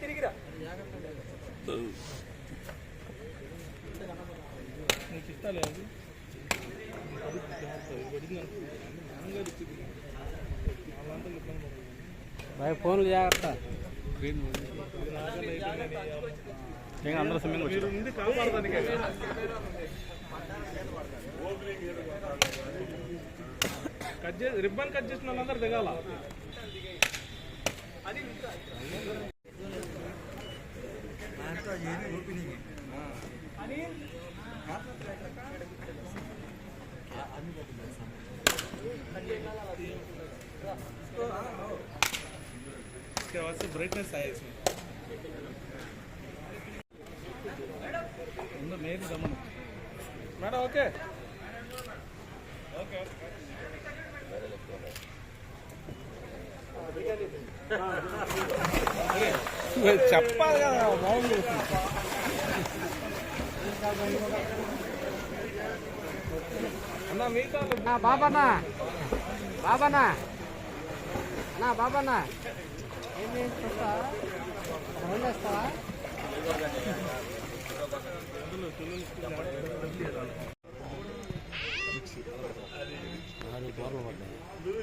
తిరిగిరా నీకు ఇస్తాలే అది भाई फोन लिया करता अंदर स्विमिंग रिबन कट చేసిన దిగాల అది इसके बाद से ब्राइटनेस आया इसमें मैडम ओके ओके చెప్పాలి కదా బాగుంది అన్నా మీతో బాబానా బాబానా అన్నా బాబానా ఏం చేస్తా ఫోన్ చేస్తావా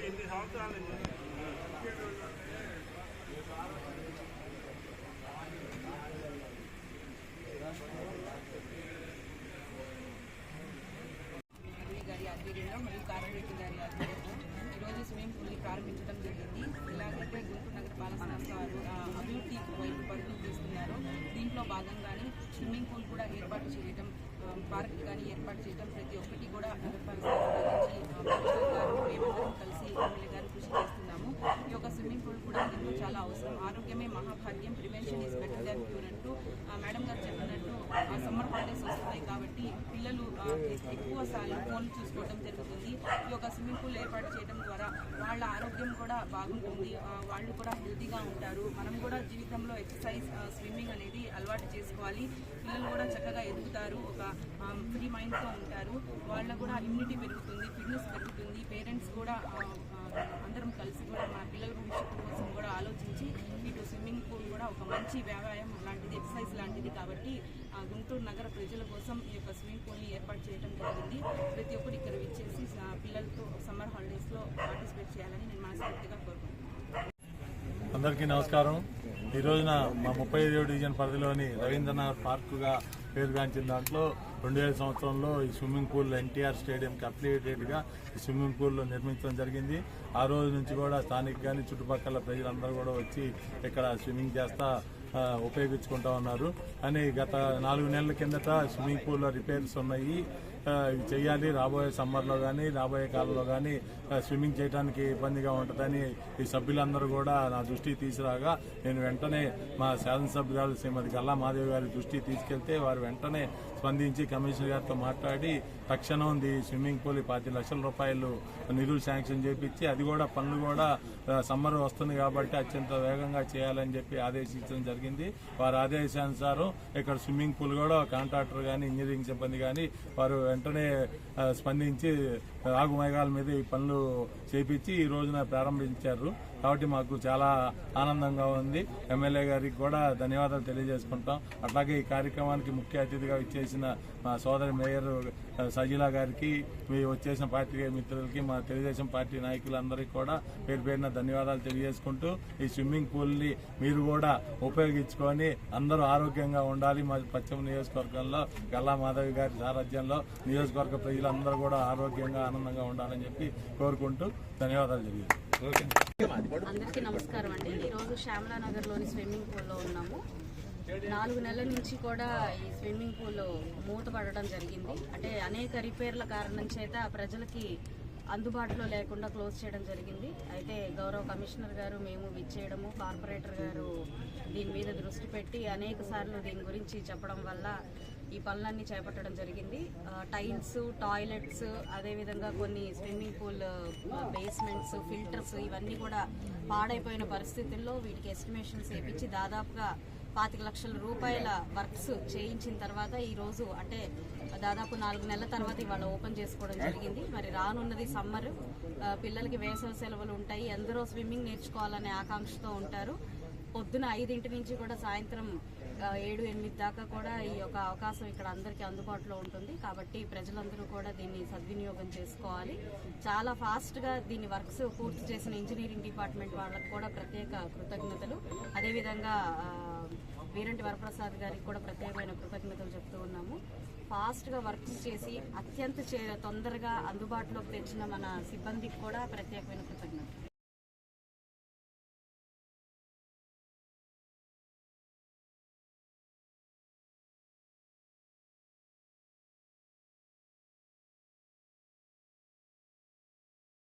ఇన్ని సంవత్సరాలు స్విమ్మింగ్ పూల్ ప్రారంభించడం జరిగింది. ఇలాగైతే గుంటూరు నగరపాలక సంస్థ వారు అభివృద్ధి వైపు పరుగులు తీస్తున్నారు. దీంట్లో భాగంగానే స్విమ్మింగ్ పూల్ కూడా ఏర్పాటు చేయడం, పార్క్ కానీ ఏర్పాటు చేయడం ప్రతి ఒక్కటి కూడా నగరపాలక మేమందరం కలిసి ఎమ్మెల్యే గారు కృషి చేస్తున్నాము. ఈ యొక్క స్విమ్మింగ్ పూల్ కూడా ఎంతో చాలా అవసరం. ఆరోగ్యమే మహాభాగ్యం, prevention is better than cure అంటూ మేడం గారు చెప్పినట్టు సమ్మర్ హాలిడేస్ వస్తున్నాయి కాబట్టి పిల్లలు ఎక్కువ సార్లు ఫోన్లు చూసుకోవడం జరుగుతుంది. ఈ యొక్క స్విమ్మింగ్ పూల్ ఏర్పాటు చేయడం ద్వారా వాళ్ళ ఆరోగ్యం కూడా బాగుంటుంది, వాళ్ళు కూడా హెల్తీగా ఉంటారు. మనం కూడా జీవితంలో ఎక్సర్సైజ్ స్విమ్మింగ్ అనేది అలవాటు చేసుకోవాలి. పిల్లలు కూడా చక్కగా ఎదుగుతారు, ఒక ఫ్రీ మైండ్తో ఉంటారు, వాళ్ళ కూడా ఇమ్యూనిటీ పెరుగుతుంది, ఫిట్నెస్ పెరుగుతుంది. పేరెంట్స్ కూడా అందరం కలిసి కూడా మన పిల్లల భవిష్యత్తు కోసం కూడా ఆలోచించి ఇటు స్విమ్మింగ్ పూల్ కూడా ఒక మంచి వ్యాయామం లాంటిది, ఎక్సర్సైజ్ లాంటిది కాబట్టి గుంటూరు నగర ప్రజల కోసం ఈ యొక్క స్విమ్మింగ్ పూల్ని ఏర్పాటు చేయడం జరిగింది. ప్రతి ఒక్కరు ఇక్కడ విచ్చేసి పిల్లలతో సమ్మర్ హాలిడేస్లో పార్టిసిపేట్ చేయాలని నేను మనస్ఫూర్తిగా కోరుకుంటున్నాను. అందరికీ నమస్కారం. ఈ రోజున మా 37 డివిజన్ పరిధిలోని రవీంద్రనాథ్ పార్కుగా పేరుగాంచిన దాంట్లో 2000 సంవత్సరంలో ఈ స్విమ్మింగ్ పూల్ ఎన్టీఆర్ స్టేడియంకి అఫిలియేటెడ్గా ఈ స్విమ్మింగ్ పూల్ నిర్మించడం జరిగింది. ఆ రోజు నుంచి కూడా స్థానిక కానీ చుట్టుపక్కల ప్రజలందరూ కూడా వచ్చి ఇక్కడ స్విమ్మింగ్ చేస్తా ఉపయోగించుకుంటా ఉన్నారు. కానీ గత 4 నెలల కిందట స్విమ్మింగ్ పూల్లో రిపేర్స్ ఉన్నాయి, ఇవి చేయాలి, రాబోయే సమ్మర్లో కానీ రాబోయే కాలంలో కానీ స్విమ్మింగ్ చేయడానికి ఇబ్బందిగా ఉంటుందని ఈ సభ్యులందరూ కూడా నా దృష్టికి తీసుకురాగా నేను వెంటనే మా శాసనసభ్యురాలు శ్రీమతి గల్లా మాధవి గారి దృష్టికి తీసుకెళ్తే వారు వెంటనే స్పందించి కమిషనర్ గారితో మాట్లాడి తక్షణం ఉంది స్విమ్మింగ్ పూల్ 10 లక్షల రూపాయలు నిధులు శాంక్షన్ చేపించి అది కూడా పనులు కూడా సమ్మర్ వస్తుంది కాబట్టి అత్యంత వేగంగా చేయాలని చెప్పి ఆదేశించడం జరిగింది. వారి ఆదేశానుసారం ఇక్కడ స్విమ్మింగ్ పూల్ కూడా కాంట్రాక్టర్ కానీ ఇంజనీరింగ్ సిబ్బంది కానీ వారు వెంటనే స్పందించి ఆగుమేఘాల మీద ఈ పనులు చేపించి ఈ రోజున ప్రారంభించారు. కాబట్టి మాకు చాలా ఆనందంగా ఉంది. ఎమ్మెల్యే గారికి కూడా ధన్యవాదాలు తెలియజేసుకుంటాం. అట్లాగే ఈ కార్యక్రమానికి ముఖ్య అతిథిగా ఇచ్చేసిన మా సోదరి మేయర్ సజీలా గారికి, మీ వచ్చేసిన పార్టీ మిత్రులకి, మా తెలుగుదేశం పార్టీ నాయకులందరికీ కూడా పేరు పేరున ధన్యవాదాలు తెలియజేసుకుంటూ ఈ స్విమ్మింగ్ పూల్ని మీరు కూడా ఉపయోగించుకొని అందరూ ఆరోగ్యంగా ఉండాలి. మా పశ్చిమ నియోజకవర్గంలో గల్లా మాధవి గారి సారథ్యంలో నియోజకవర్గ ప్రజలందరూ కూడా ఆరోగ్యంగా ఆనందంగా ఉండాలని చెప్పి కోరుకుంటూ ధన్యవాదాలు తెలియజేస్తాం. అందరికీ నమస్కారం అండి. ఈరోజు శ్యామలానగర్లోని స్విమ్మింగ్ పూల్లో ఉన్నాము. 4 నెలల నుంచి కూడా ఈ స్విమ్మింగ్ పూల్ మూతపడడం జరిగింది. అంటే అనేక రిపేర్ల కారణం చేత ప్రజలకి అందుబాటులో లేకుండా క్లోజ్ చేయడం జరిగింది. అయితే గౌరవ కమిషనర్ గారు మేము విచ్చేయడము, కార్పొరేటర్ గారు దీని మీద దృష్టి పెట్టి అనేక సార్లు దీని గురించి చెప్పడం వల్ల ఈ పనులన్నీ చేపట్టడం జరిగింది. టైల్స్, టాయిలెట్స్, అదేవిధంగా కొన్ని స్విమ్మింగ్ పూల్ బేస్మెంట్స్, ఫిల్టర్స్ ఇవన్నీ కూడా పాడైపోయిన పరిస్థితుల్లో వీటికి ఎస్టిమేషన్స్ వేయించి దాదాపుగా 25 లక్షల రూపాయల వర్క్స్ చేయించిన తర్వాత ఈరోజు అంటే దాదాపు 4 నెలల తర్వాత ఇవాళ ఓపెన్ చేసుకోవడం జరిగింది. మరి రానున్నది సమ్మర్, పిల్లలకి వేసవి సెలవులు ఉంటాయి, ఎందరో స్విమ్మింగ్ నేర్చుకోవాలనే ఆకాంక్షతో ఉంటారు. పొద్దున 5 నుంచి కూడా సాయంత్రం 7-8 దాకా కూడా ఈ యొక్క అవకాశం ఇక్కడ అందరికీ అందుబాటులో ఉంటుంది. కాబట్టి ప్రజలందరూ కూడా దీన్ని సద్వినియోగం చేసుకోవాలి. చాలా ఫాస్ట్గా దీన్ని వర్క్స్ పూర్తి చేసిన ఇంజనీరింగ్ డిపార్ట్మెంట్ వాళ్ళకు కూడా ప్రత్యేక కృతజ్ఞతలు. అదేవిధంగా వీరంటి వరప్రసాద్ గారికి కూడా ప్రత్యేకమైన కృతజ్ఞతలు చెప్తూ ఉన్నాము. ఫాస్ట్గా వర్క్స్ చేసి అత్యంత తొందరగా అందుబాటులోకి తెచ్చిన మన సిబ్బందికి కూడా ప్రత్యేకమైన కృతజ్ఞతలు.